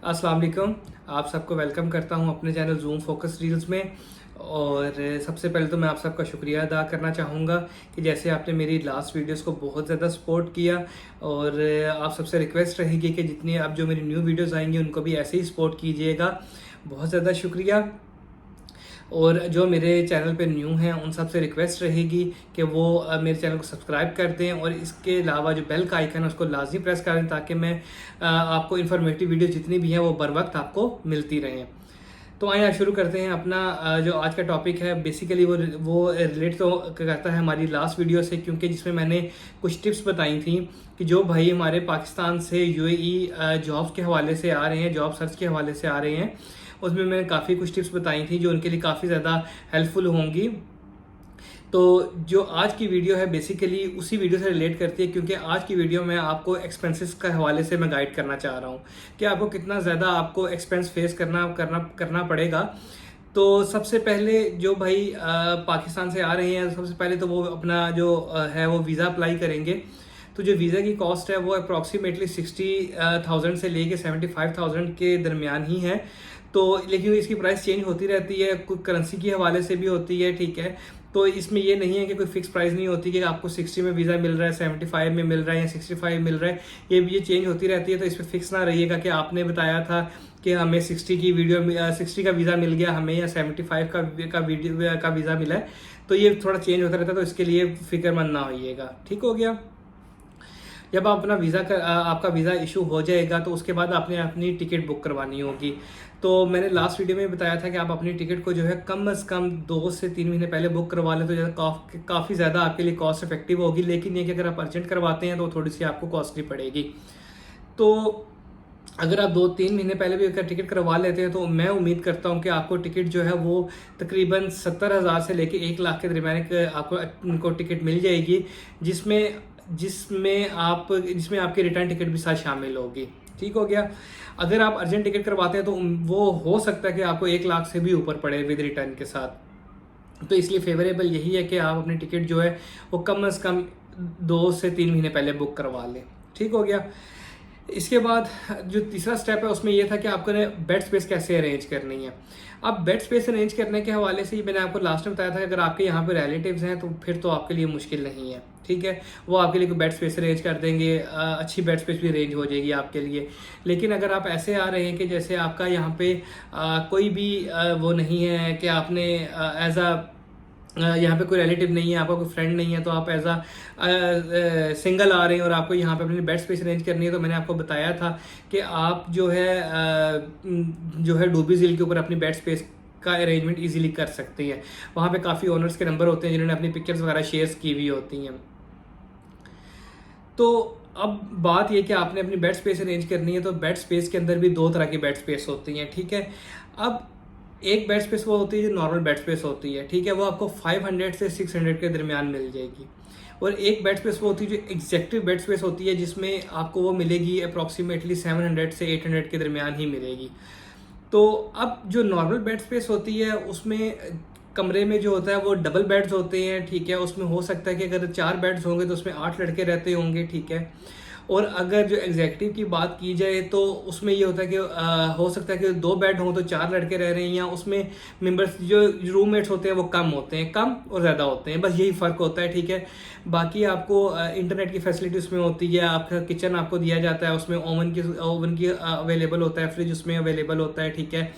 अस्सलाम वालेकुम। आप सबको वेलकम करता हूं अपने चैनल जूम फोकस रील्स में। और सबसे पहले तो मैं आप सबका शुक्रिया अदा करना चाहूँगा कि जैसे आपने मेरी लास्ट वीडियोस को बहुत ज़्यादा सपोर्ट किया। और आप सबसे रिक्वेस्ट रहेगी कि जितनी अब जो मेरी न्यू वीडियोस आएंगी उनको भी ऐसे ही सपोर्ट कीजिएगा। बहुत ज़्यादा शुक्रिया। और जो मेरे चैनल पे न्यू हैं उन सब से रिक्वेस्ट रहेगी कि वो मेरे चैनल को सब्सक्राइब कर दें और इसके अलावा जो बेल का आइकन है उसको लाजमी प्रेस करें ताकि मैं आपको इन्फॉर्मेटिव वीडियो जितनी भी हैं वो बर वक्त आपको मिलती रहें। तो आइए शुरू करते हैं अपना जो आज का टॉपिक है। बेसिकली वो रिलेट तो करता है हमारी लास्ट वीडियो से, क्योंकि जिसमें मैंने कुछ टिप्स बताई थी कि जो भाई हमारे पाकिस्तान से यूएई जॉब्स के हवाले से आ रहे हैं, जॉब सर्च के हवाले से आ रहे हैं, उसमें मैंने काफ़ी कुछ टिप्स बताई थी जो उनके लिए काफ़ी ज़्यादा हेल्पफुल होंगी। तो जो आज की वीडियो है बेसिकली उसी वीडियो से रिलेट करती है, क्योंकि आज की वीडियो में आपको एक्सपेंसेस के हवाले से मैं गाइड करना चाह रहा हूँ कि आपको कितना ज़्यादा आपको एक्सपेंस फेस करना पड़ेगा। तो सबसे पहले जो भाई पाकिस्तान से आ रहे हैं, सबसे पहले तो वो अपना जो है वो वीज़ा अप्लाई करेंगे। तो जो वीज़ा की कॉस्ट है वो अप्रॉक्सीमेटली 60,000 से लेके 75,000 के दरमियान ही है। तो लेकिन इसकी प्राइस चेंज होती रहती है, कुछ करेंसी के हवाले से भी होती है, ठीक है। तो इसमें ये नहीं है कि कोई फिक्स प्राइस नहीं होती कि आपको 60 में वीज़ा मिल रहा है, 75 में मिल रहा है या 65 मिल रहा है। ये चेंज होती रहती है। तो इस पर फिक्स ना रहिएगा कि आपने बताया था कि हमें 60 का वीज़ा मिल गया हमें, या 75 का वीज़ा मिला है। तो ये थोड़ा चेंज होता रहता है, तो इसके लिए फिक्रमंद ना होइएगा। ठीक हो गया। जब आप अपना आपका वीज़ा इशू हो जाएगा तो उसके बाद आपने अपनी टिकट बुक करवानी होगी। तो मैंने लास्ट वीडियो में बताया था कि आप अपनी टिकट को जो है कम से कम 2 से 3 महीने पहले बुक करवा लें तो काफ़ी ज़्यादा आपके लिए कॉस्ट इफेक्टिव होगी। लेकिन ये कि अगर आप अर्जेंट करवाते हैं तो थोड़ी सी आपको कॉस्टली पड़ेगी। तो अगर आप 2-3 महीने पहले भी अगर टिकट करवा लेते हैं तो मैं उम्मीद करता हूं कि आपको टिकट जो है वो तकरीबन 70,000 से लेके 1 लाख के दरमियान आपको टिकट मिल जाएगी, जिसमें जिसमें आपकी रिटर्न टिकट भी साथ शामिल होगी। ठीक हो गया। अगर आप अर्जेंट टिकट करवाते हैं तो वो हो सकता है कि आपको 1 लाख से भी ऊपर पड़े विद रिटर्न के साथ। तो इसलिए फेवरेबल यही है कि आप अपनी टिकट जो है वो कम से कम 2 से 3 महीने पहले बुक करवा लें। ठीक हो गया। इसके बाद जो तीसरा स्टेप है उसमें यह था कि आपको बेड स्पेस कैसे अरेंज करनी है। अब बेड स्पेस अरेंज करने के हवाले से मैंने आपको लास्ट में बताया था कि अगर आपके यहाँ पे रिलेटिव्स हैं तो फिर तो आपके लिए मुश्किल नहीं है। ठीक है, वो आपके लिए बेड स्पेस अरेंज कर देंगे, अच्छी बेड स्पेस भी अरेंज हो जाएगी आपके लिए। लेकिन अगर आप ऐसे आ रहे हैं कि जैसे आपका यहाँ पे कोई भी वो नहीं है कि आपने एज यहाँ पे कोई रिलेटिव नहीं है, आपका कोई फ्रेंड नहीं है, तो आप एज सिंगल आ रहे हैं और आपको यहाँ पे अपनी बेड स्पेस अरेंज करनी है, तो मैंने आपको बताया था कि आप जो है डूबी झील के ऊपर अपनी बेड स्पेस का अरेंजमेंट इजीली कर सकते हैं। वहाँ पे काफ़ी ओनर्स के नंबर होते हैं जिन्होंने अपनी पिक्चर्स वगैरह शेयर की हुई होती हैं। तो अब बात ये कि आपने अपनी बेड स्पेस अरेंज करनी है, तो बेड स्पेस के अंदर भी 2 तरह की बेड स्पेस होती हैं। ठीक है, अब एक बेड स्पेस वो होती है जो नॉर्मल बेड स्पेस होती है। ठीक है, वो आपको 500 से 600 के दरमियान मिल जाएगी। और एक बेड स्पेस वो होती है जो एग्जेक्टिव बेड स्पेस होती है, जिसमें आपको वो मिलेगी अप्रॉक्सीमेटली 700 से 800 के दरमियान ही मिलेगी। तो अब जो नॉर्मल बेड स्पेस होती है उसमें कमरे में जो होता है वो डबल बेड्स होते हैं। ठीक है, उसमें हो सकता है कि अगर 4 बेड्स होंगे तो उसमें 8 लड़के रहते होंगे। ठीक है, और अगर जो एग्जेक्टिव की बात की जाए तो उसमें ये होता है कि हो सकता है कि 2 बेड हों तो 4 लड़के रह रहे हैं, या उसमें मेंबर्स जो रूममेट्स होते हैं वो कम होते हैं, कम और ज़्यादा होते हैं, बस यही फ़र्क होता है। ठीक है, बाकी आपको इंटरनेट की फैसिलिटी उसमें होती है, आपका किचन आपको दिया जाता है, उसमें ओवन की अवेलेबल होता है, फ्रिज उसमें अवेलेबल होता है। ठीक है,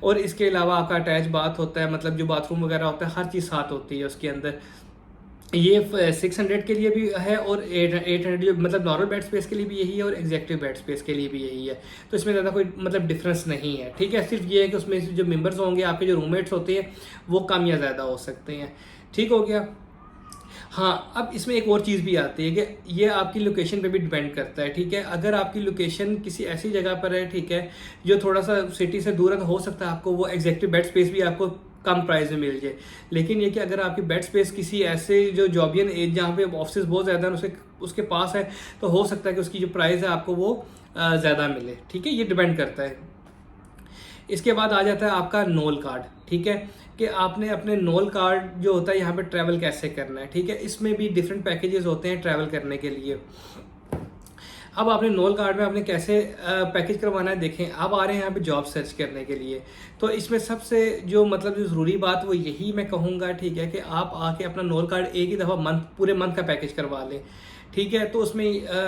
और इसके अलावा आपका अटैच बाथ होता है, मतलब जो बाथरूम वगैरह होता है हर चीज़ साथ होती है उसके अंदर। ये 600 के लिए भी है और 800 जो मतलब नॉर्मल बेड स्पेस के लिए भी यही है और एग्जेक्टिव बेड स्पेस के लिए भी यही है। तो इसमें ज़्यादा कोई मतलब डिफरेंस नहीं है। ठीक है, सिर्फ ये है कि उसमें जो मेंबर्स होंगे आपके जो रूममेट्स होते हैं वो कम या ज़्यादा हो सकते हैं। ठीक हो गया। हाँ, अब इसमें एक और चीज़ भी आती है कि ये आपकी लोकेशन पे भी डिपेंड करता है। ठीक है, अगर आपकी लोकेशन किसी ऐसी जगह पर है, ठीक है, जो थोड़ा सा सिटी से दूर है, तो हो सकता है आपको वो एग्जेक्टिव बेड स्पेस भी आपको कम प्राइस में मिल जाए। लेकिन ये कि अगर आपकी बेड स्पेस किसी ऐसे जो जॉबियन एज जहाँ पे ऑफिस बहुत ज़्यादा है उसके पास है, तो हो सकता है कि उसकी जो प्राइस है आपको वो ज़्यादा मिले। ठीक है, ये डिपेंड करता है। इसके बाद आ जाता है आपका नोल कार्ड। ठीक है, कि आपने अपने नोल कार्ड जो होता है यहाँ पे ट्रैवल कैसे करना है। ठीक है, इसमें भी डिफरेंट पैकेजेस होते हैं ट्रैवल करने के लिए। अब आपने नोल कार्ड में आपने कैसे पैकेज करवाना है, देखें अब आ रहे हैं यहाँ पे जॉब सर्च करने के लिए। तो इसमें सबसे जो मतलब जो ज़रूरी बात वो यही मैं कहूँगा, ठीक है, कि आप आके अपना नोल कार्ड एक ही दफ़ा पूरे मंथ का पैकेज करवा लें, ठीक है। तो उसमें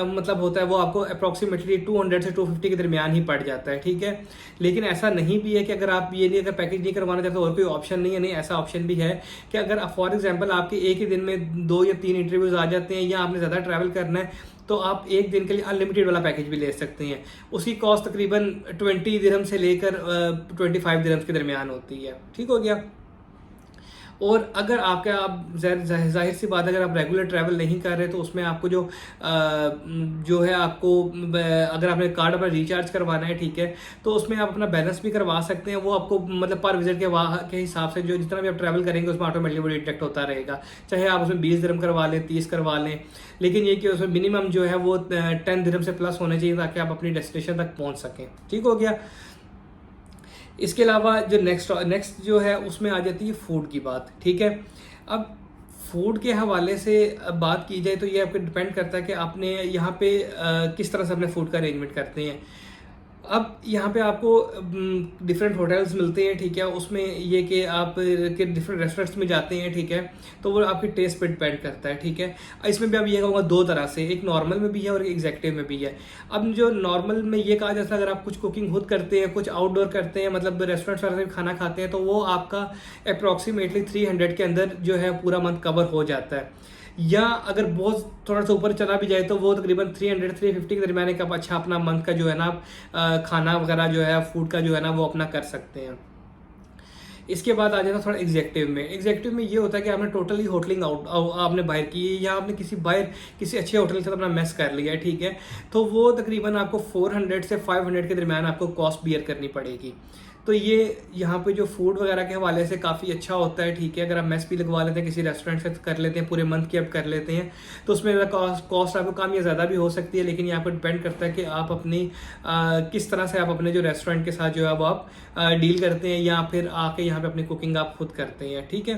मतलब होता है वो आपको अप्रॉक्सीमेटली 200 से 250 के दरमियान ही पड़ जाता है, ठीक है। लेकिन ऐसा नहीं भी है कि अगर आप ये नहीं, अगर पैकेज नहीं करवाना चाहते और कोई ऑप्शन नहीं है, नहीं ऐसा ऑप्शन भी है कि अगर फॉर एग्जांपल आपके एक ही दिन में 2 या 3 इंटरव्यूज आ जाते हैं या आपने ज़्यादा ट्रैवल करना है, तो आप एक दिन के लिए अनलिमिटेड वाला पैकेज भी ले सकते हैं। उसकी कॉस्ट तकरीबन 20 दिरहम से लेकर 25 दिरहम के दरमियान होती है, ठीक हो गया। और अगर आपका आप जाहिर सी बात है, अगर आप रेगुलर ट्रैवल नहीं कर रहे तो उसमें आपको जो है आपको अगर आपने कार्ड अपना रिचार्ज करवाना है, ठीक है, तो उसमें आप अपना बैलेंस भी करवा सकते हैं। वो आपको मतलब पर विजिट के हिसाब से जो जितना भी आप ट्रैवल करेंगे उसमें ऑटोमेटिकली वो डिटेक्ट होता रहेगा। चाहे आप उसमें 20 दिरहम करवा लें, 30 करवा लें, लेकिन ये कि उसमें मिनिमम जो है वो 10 दिरहम से प्लस होने चाहिए ताकि आप अपनी डेस्टिनेशन तक पहुँच सकें, ठीक हो गया। इसके अलावा जो नेक्स्ट जो है उसमें आ जाती है फूड की बात, ठीक है। अब फूड के हवाले से बात की जाए तो ये आपको डिपेंड करता है कि आपने यहाँ पे किस तरह से अपने फूड का अरेंजमेंट करते हैं। अब यहाँ पे आपको डिफरेंट होटल्स मिलते हैं, ठीक है, उसमें ये कि आप के डिफरेंट रेस्टोरेंट्स में जाते हैं, ठीक है, तो वो आपके टेस्ट पे डिपेंड करता है, ठीक है। इसमें भी अब ये कहूँगा दो तरह से, एक नॉर्मल में भी है और एक एग्जेक्टिव में भी है। अब जो नॉर्मल में ये कहा जाता है अगर आप कुछ कुकिंग खुद करते हैं, कुछ आउटडोर करते हैं, मतलब रेस्टोरेंट्स वगैरह में खाना खाते हैं, तो वो आपका अप्रॉक्सीमेटली 300 के अंदर जो है पूरा मंथ कवर हो जाता है। या अगर बहुत थोड़ा सा ऊपर चला भी जाए तो वो तकरीबन 300-350 के दरमियान का अच्छा अपना मंथ का जो है ना आप खाना वगैरह जो है फूड का जो है ना वो अपना कर सकते हैं। इसके बाद आ जाता थोड़ा एग्जेक्टिव में। एग्जेक्टिव में ये होता है कि आपने टोटली होटलिंग आउट आपने बाहर की है या आपने किसी अच्छे होटल से अपना मेस कर लिया है, ठीक है, तो वो तकरीबन आपको 400 से 500 के दरमियान आपको कॉस्ट बियर करनी पड़ेगी। तो ये यहाँ पे जो फूड वगैरह के हवाले से काफ़ी अच्छा होता है, ठीक है। अगर आप मेस भी लगवा लेते हैं किसी रेस्टोरेंट से कर लेते हैं, पूरे मंथ की आप कर लेते हैं, तो उसमें कॉस्ट आपको कम या ज़्यादा भी हो सकती है, लेकिन यहाँ पर डिपेंड करता है कि आप अपनी किस तरह से आप अपने जो रेस्टोरेंट के साथ जो है वो आप डील करते हैं या फिर आके यहाँ पे अपनी कुकिंग आप खुद करते हैं, ठीक है।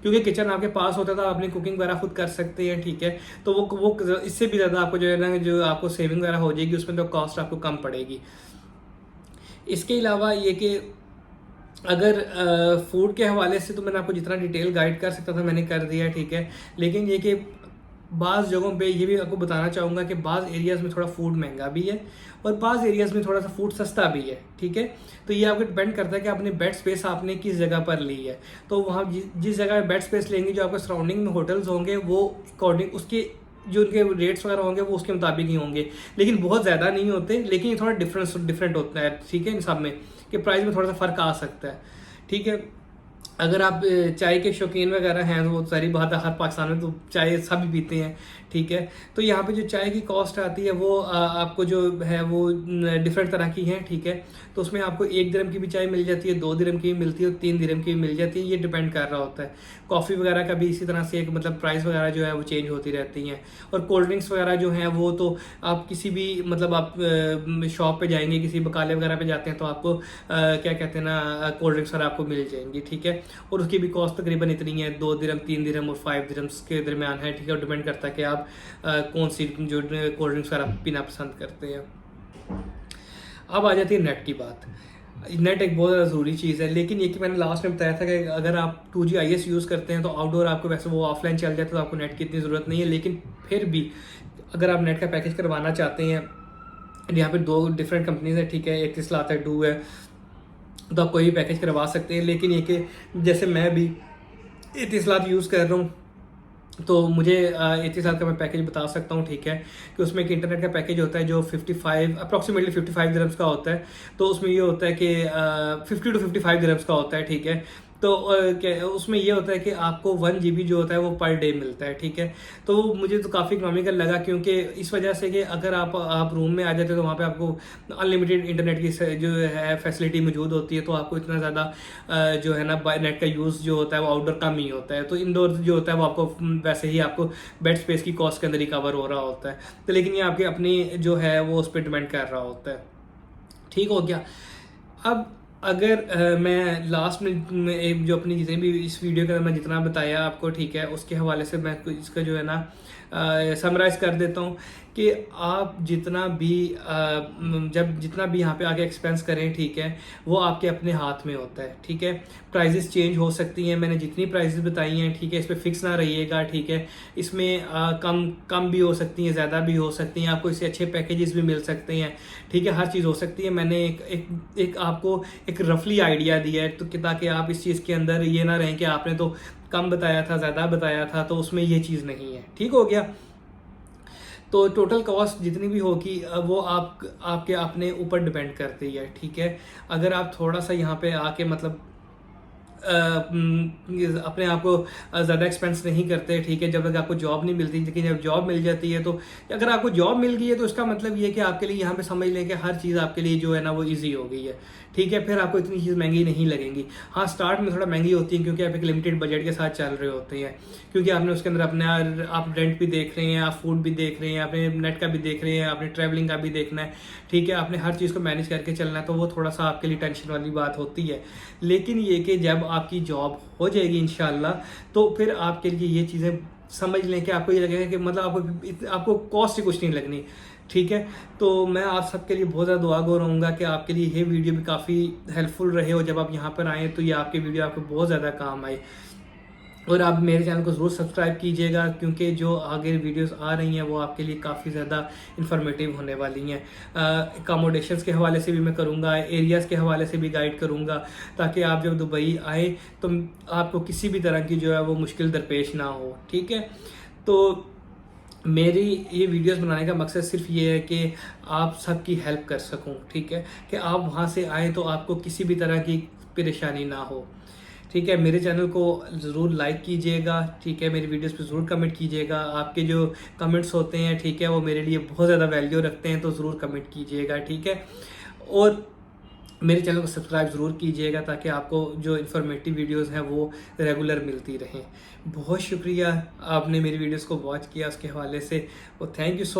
क्योंकि किचन आपके पास होता है तो आप अपनी कुकिंग वगैरह खुद कर सकते हैं, ठीक है। तो वो इससे भी ज़्यादा आपको जो है ना जो आपको सेविंग वगैरह हो जाएगी, उसमें तो कॉस्ट आपको कम पड़ेगी। इसके अलावा ये कि अगर फूड के हवाले से तो मैंने आपको जितना डिटेल गाइड कर सकता था मैंने कर दिया, ठीक है। लेकिन ये कि बाज़ जगहों पे ये भी आपको बताना चाहूँगा कि बाज़ एरियाज़ में थोड़ा फूड महंगा भी है और बाज़ एरियाज़ में थोड़ा सा फूड सस्ता भी है, ठीक है। तो ये आपको डिपेंड करता है कि आपने बेड स्पेस आपने किस जगह पर ली है। तो वहाँ जिस जगह बेड स्पेस लेंगे, जो आपके सराउंडिंग में होटल्स होंगे, वो अकॉर्डिंग उसके जो उनके रेट्स वगैरह होंगे वो उसके मुताबिक ही होंगे, लेकिन बहुत ज़्यादा नहीं होते, लेकिन ये थोड़ा डिफरेंट होता है, ठीक है। इन सब में कि प्राइस में थोड़ा सा फ़र्क आ सकता है, ठीक है। अगर आप चाय के शौकीन वगैरह हैं तो वो सारी बात है, हर पाकिस्तान में तो चाय सभी पीते हैं, ठीक है। तो यहाँ पे जो चाय की कॉस्ट आती है वो आपको जो है वो डिफरेंट तरह की है, ठीक है। तो उसमें आपको 1 दिरहम की भी चाय मिल जाती है, 2 दिरहम की भी मिलती है और 3 दिरहम की भी मिल जाती है, ये डिपेंड कर रहा होता है। कॉफ़ी वगैरह का भी इसी तरह से एक मतलब प्राइस वगैरह जो है वो चेंज होती रहती हैं। और कोल्ड ड्रिंक्स वगैरह जो हैं वो तो आप किसी भी मतलब आप शॉप पे जाएंगे, किसी बकाले वगैरह पे जाते हैं तो आपको क्या कहते हैं ना कोल्ड ड्रिंक्स वगैरह आपको मिल जाएंगी, ठीक है। और उसकी भी कॉस्ट तकरीबन इतनी है, 2 दिरहम, 3 दिरहम और 5 दिरहम्स के दरमियान है, ठीक है। डिपेंड करता है कि आप कौन सी जो कोल्ड ड्रिंक्स वगैरह पीना पसंद करते हैं। अब आ जाती है नेट की बात। नेट एक बहुत ज़्यादा ज़रूरी चीज़ है, लेकिन ये कि मैंने लास्ट में बताया था कि अगर आप 2G IS यूज़ करते हैं तो आउटडोर आपको वैसे वो ऑफलाइन चल जाता है तो आपको नेट की इतनी ज़रूरत नहीं है। लेकिन फिर भी अगर आप नेट का पैकेज करवाना चाहते हैं, यहाँ पे 2 डिफरेंट कंपनीज हैं, ठीक है, एक इस्लात है, डू है, तो आप कोई भी पैकेज करवा सकते हैं। लेकिन ये कि जैसे मैं भी इतिसलात यूज़ कर रहा हूँ तो मुझे इतिसलात का मैं पैकेज बता सकता हूँ, ठीक है, कि उसमें एक इंटरनेट का पैकेज होता है जो अप्रॉक्सीमेटली 55 दिरहम्स का होता है। तो उसमें ये होता है कि 50 to 55 दिरहम्स का होता है, ठीक है। तो उसमें ये होता है कि आपको 1 GB जो होता है वो पर डे मिलता है, ठीक है। तो मुझे तो काफ़ी इकोनॉमिकल लगा, क्योंकि इस वजह से कि अगर आप रूम में आ जाते हो तो वहाँ पे आपको अनलिमिटेड इंटरनेट की जो है फैसिलिटी मौजूद होती है, तो आपको इतना ज़्यादा जो है ना नेट का यूज़ जो होता है वो आउटडोर कम ही होता है। तो इंडोर जो होता है वो आपको वैसे ही आपको बेड स्पेस की कॉस्ट के अंदर ही कवर हो रहा होता है। तो लेकिन ये आपकी अपनी जो है वो उस पर डिपेंड कर रहा होता है, ठीक हो गया। अब अगर मैं लास्ट में एक जो अपनी जितनी भी इस वीडियो का मैं जितना बताया आपको, ठीक है, उसके हवाले से मैं इसका जो है ना समराइज़ कर देता हूँ कि आप जितना भी जितना भी यहाँ पे आगे एक्सपेंस करें, ठीक है, वो आपके अपने हाथ में होता है, ठीक है। प्राइजेस चेंज हो सकती हैं, मैंने जितनी प्राइजेस बताई हैं, ठीक है, इस पर फिक्स ना रहिएगा, ठीक है। इसमें कम भी हो सकती हैं, ज़्यादा भी हो सकती हैं, आपको इससे अच्छे पैकेजेस भी मिल सकते हैं, ठीक है, हर चीज़ हो सकती है। मैंने एक आपको एक रफली आइडिया दिया है, तो ताकि आप इस चीज़ के अंदर ये ना रहें कि आपने तो कम बताया था, ज़्यादा बताया था, तो उसमें ये चीज़ नहीं है, ठीक हो गया। तो टोटल कॉस्ट जितनी भी होगी वो आपके अपने ऊपर डिपेंड करती है, ठीक है। अगर आप थोड़ा सा यहाँ पे आके मतलब अपने आप को ज़्यादा एक्सपेंस नहीं करते, ठीक है, जब तक आपको जॉब नहीं मिलती, लेकिन जब जॉब मिल जाती है, तो अगर आपको जॉब मिल गई है तो इसका मतलब ये है कि आपके लिए यहाँ पे समझ लें कि हर चीज़ आपके लिए जो है ना वो इजी हो गई है, ठीक है। फिर आपको इतनी चीज़ महंगी नहीं लगेंगी। हाँ, स्टार्ट में थोड़ा महंगी होती है क्योंकि आप एक लिमिटेड बजट के साथ चल रहे होते हैं, क्योंकि आपने उसके अंदर अपने आप रेंट भी देख रहे हैं, आप फूड भी देख रहे हैं, आपने नेट का भी देख रहे हैं, आपने ट्रैवलिंग का भी देखना है, ठीक है, आपने हर चीज़ को मैनेज करके चलना है, तो वो थोड़ा सा आपके लिए टेंशन वाली बात होती है। लेकिन ये कि जब आपकी जॉब हो जाएगी इंशाल्लाह, तो फिर आपके लिए ये चीज़ें समझ लें कि आपको ये लगेगा कि मतलब आपको कॉस्ट ही कुछ नहीं लगनी, ठीक है। तो मैं आप सबके लिए बहुत ज़्यादा दुआगो रहूँगा कि आपके लिए ये वीडियो भी काफ़ी हेल्पफुल रहे, और जब आप यहाँ पर आएँ तो ये आपकी वीडियो आपको बहुत ज़्यादा काम आए। और आप मेरे चैनल को ज़रूर सब्सक्राइब कीजिएगा, क्योंकि जो आगे वीडियोस आ रही हैं वो आपके लिए काफ़ी ज़्यादा इन्फॉर्मेटिव होने वाली हैं। अकोमोडेशंस के हवाले से भी मैं करूँगा, एरियाज़ के हवाले से भी गाइड करूँगा, ताकि आप जब दुबई आए तो आपको किसी भी तरह की जो है वो मुश्किल दरपेश ना हो, ठीक है। तो मेरी ये वीडियोस बनाने का मकसद सिर्फ ये है कि आप सबकी हेल्प कर सकूं, ठीक है, कि आप वहाँ से आए तो आपको किसी भी तरह की परेशानी ना हो, ठीक है। मेरे चैनल को ज़रूर लाइक कीजिएगा, ठीक है, मेरी वीडियोस पे ज़रूर कमेंट कीजिएगा। आपके जो कमेंट्स होते हैं, ठीक है, वो मेरे लिए बहुत ज़्यादा वैल्यू रखते हैं, तो ज़रूर कमेंट कीजिएगा, ठीक है। और मेरे चैनल को सब्सक्राइब ज़रूर कीजिएगा ताकि आपको जो इन्फॉर्मेटिव वीडियोस हैं वो रेगुलर मिलती रहें। बहुत शुक्रिया आपने मेरी वीडियोस को वॉच किया उसके हवाले से, और थैंक यू सो